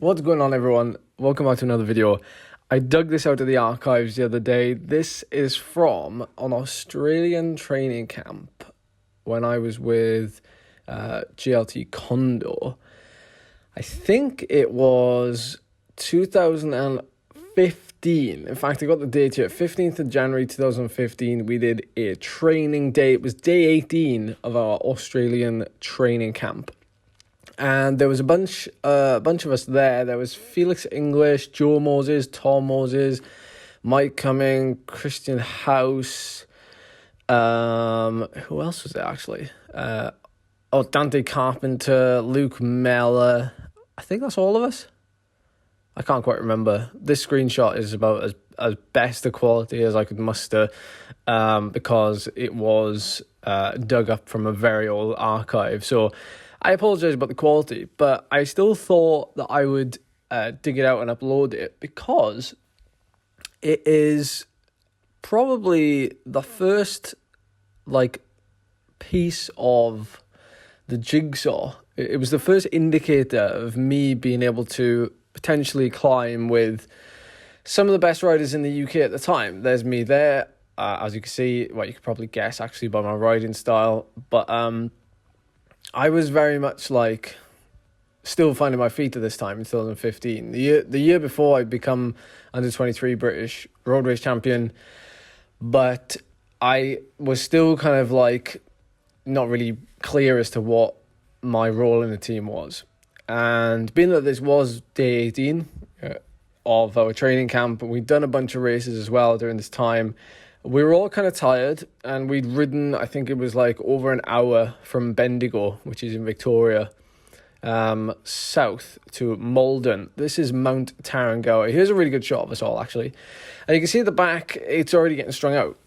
What's going on, everyone? Welcome back to another video. I dug this out of the archives the other day. This is from an Australian training camp when I was with GLT Condor. I think it was 2015. In fact, I got the date here. 15th of January 2015, we did a training day. It was day 18 of our Australian training camp. And there was a bunch of us there. There was Felix English, Joe Moses, Tom Moses, Mike Cumming, Christian House. Who else was there, actually? Dante Carpenter, Luke Meller. I think that's all of us. I can't quite remember. This screenshot is about as best a quality as I could muster, because it was dug up from a very old archive. So I apologize about the quality, but I still thought that I would dig it out and upload it because it is probably the first piece of the jigsaw. It was the first indicator of me being able to potentially climb with some of the best riders in the UK at the time. There's me there, as you can see. Well, you could probably guess actually by my riding style, but I was very much still finding my feet at this time in 2015. The year before, I'd become under-23 British road race champion, but I was still kind of not really clear as to what my role in the team was. And being that this was day 18 of our training camp, and we'd done a bunch of races as well during this time, we were all kind of tired, and we'd ridden, I think it was over an hour from Bendigo, which is in Victoria, south to Malden. This is Mount Tarrengower. Here's a really good shot of us all, actually. And you can see at the back, it's already getting strung out.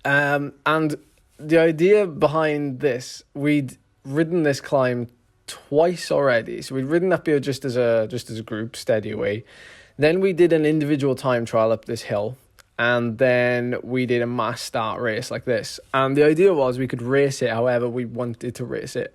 And the idea behind this, we'd ridden this climb twice already. So we'd ridden up here just as a group, steady away. Then we did an individual time trial up this hill. And then we did a mass start race like this. And the idea was we could race it however we wanted to race it.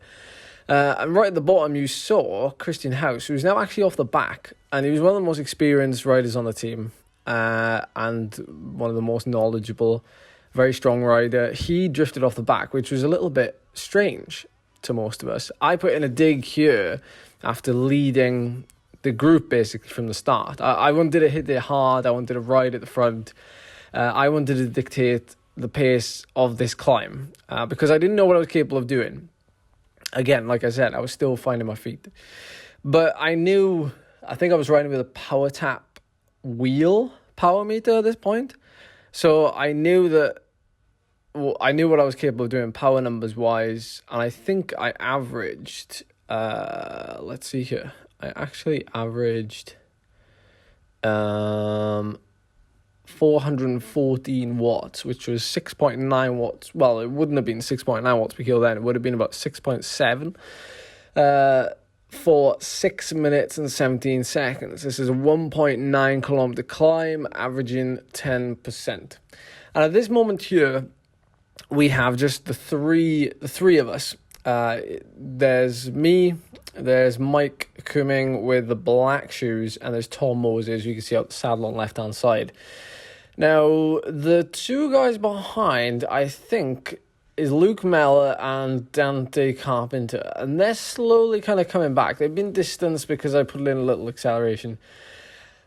And right at the bottom, you saw Christian House, who's now actually off the back. And he was one of the most experienced riders on the team. And one of the most knowledgeable, very strong rider. He drifted off the back, which was a little bit strange to most of us. I put in a dig here after leading the group basically from the start. I wanted to hit it hard. I wanted to ride at the front. I wanted to dictate the pace of this climb because I didn't know what I was capable of doing. Again, like I said, I was still finding my feet. But I think I was riding with a power tap wheel power meter at this point. So I knew what I was capable of doing power numbers wise. And I think I averaged, let's see here. I actually averaged 414 watts, which was 6.9 watts. Well, it wouldn't have been 6.9 watts per kilo then. It would have been about 6.7 for 6 minutes and 17 seconds. This is a 1.9 kilometer climb, averaging 10%. And at this moment here, we have just the three of us. There's me, there's Mike Cumming with the black shoes, and there's Tom Moses, you can see out the saddle on the left-hand side. Now, the two guys behind, I think, is Luke Meller and Dante Carpenter, and they're slowly kind of coming back. They've been distanced because I put in a little acceleration,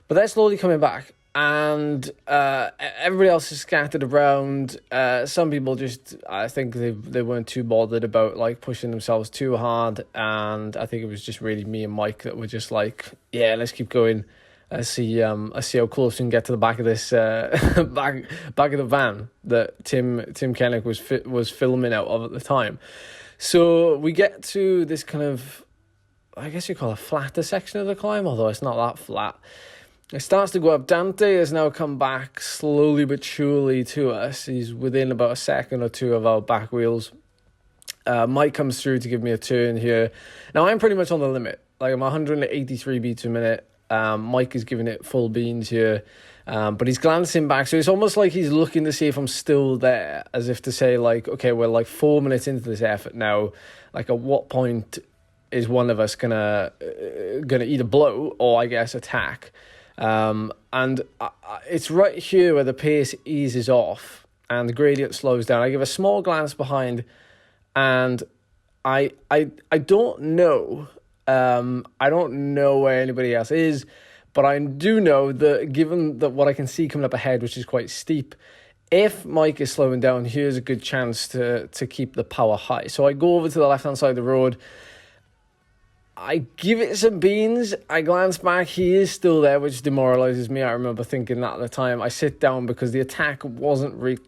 but they're slowly coming back. And everybody else is scattered around. Some people I think they weren't too bothered about pushing themselves too hard. And I think it was just really me and Mike that were just yeah, let's keep going. Let's see how close we can get to the back of this back of the van that Tim Kennick was filming out of at the time. So we get to this kind of, I guess you call it a flatter section of the climb, although it's not that flat. It starts to go up. Dante has now come back slowly but surely to us. He's within about a second or two of our back wheels. Mike comes through to give me a turn here. Now, I'm pretty much on the limit. I'm 183 beats a minute. Mike is giving it full beans here. But he's glancing back. So it's almost like he's looking to see if I'm still there. As if to say, okay, we're 4 minutes into this effort now. At what point is one of us gonna either blow or I guess attack. And it's right here where the pace eases off and the gradient slows down. I give a small glance behind, and I don't know. I don't know where anybody else is, but I do know that given that what I can see coming up ahead, which is quite steep, if Mike is slowing down, here's a good chance to keep the power high. So I go over to the left-hand side of the road. I give it some beans. I glance back. He is still there, which demoralizes me. I remember thinking that at the time. I sit down because the attack wasn't really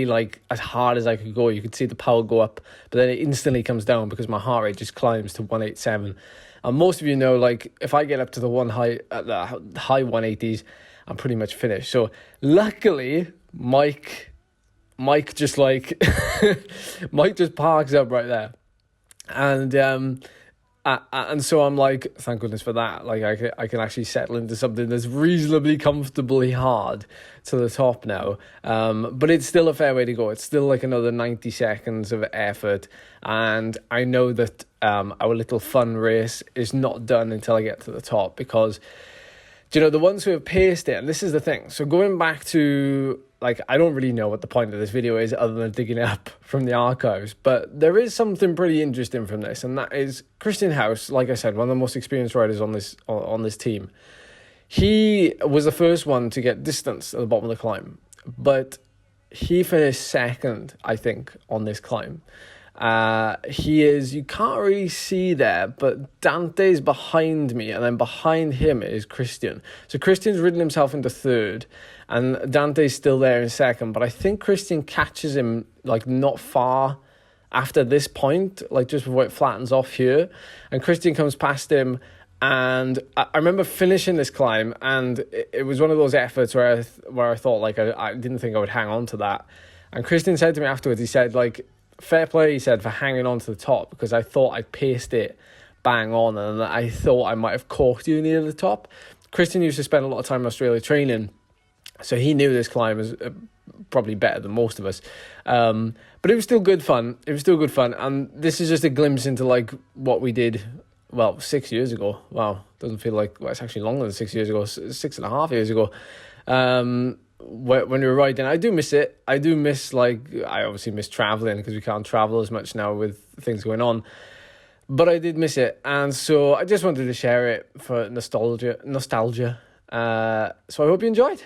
like as hard as I could go. You could see the power go up, but then it instantly comes down because my heart rate just climbs to 187. And most of you know, like, if I get up to the high 180s, I'm pretty much finished. So luckily, Mike just like Mike just parks up right there, and so I'm like, thank goodness for that. Like I can actually settle into something that's reasonably comfortably hard to the top now. But it's still a fair way to go. It's still like another 90 seconds of effort, and I know that our little fun race is not done until I get to the top, because the ones who have paced it, and this is the thing. So going back to, like, I don't really know what the point of this video is other than digging it up from the archives, but there is something pretty interesting from this, and that is Christian House, like I said, one of the most experienced riders on this team. He was the first one to get distance at the bottom of the climb, but he finished second, I think, on this climb. You can't really see there, but Dante's behind me, and then behind him is Christian. So Christian's ridden himself into third, and Dante's still there in second, but I think Christian catches him like not far after this point, like just before it flattens off here, and Christian comes past him. And I remember finishing this climb, and it was one of those efforts where I thought, like, I didn't think I would hang on to that. And Christian said to me afterwards, he said, like, fair play, he said, for hanging on to the top, because I thought I paced it bang on, and I thought I might have corked you near the top. Christian used to spend a lot of time in Australia training, so he knew this climb was probably better than most of us. But it was still good fun. And this is just a glimpse into, like, what we did, 6 years ago. Wow, doesn't feel like, it's actually longer than 6 years ago, 6.5 years ago. When we were riding, I do miss it. I obviously miss traveling because we can't travel as much now with things going on. But I did miss it, and so I just wanted to share it for nostalgia. So I hope you enjoyed.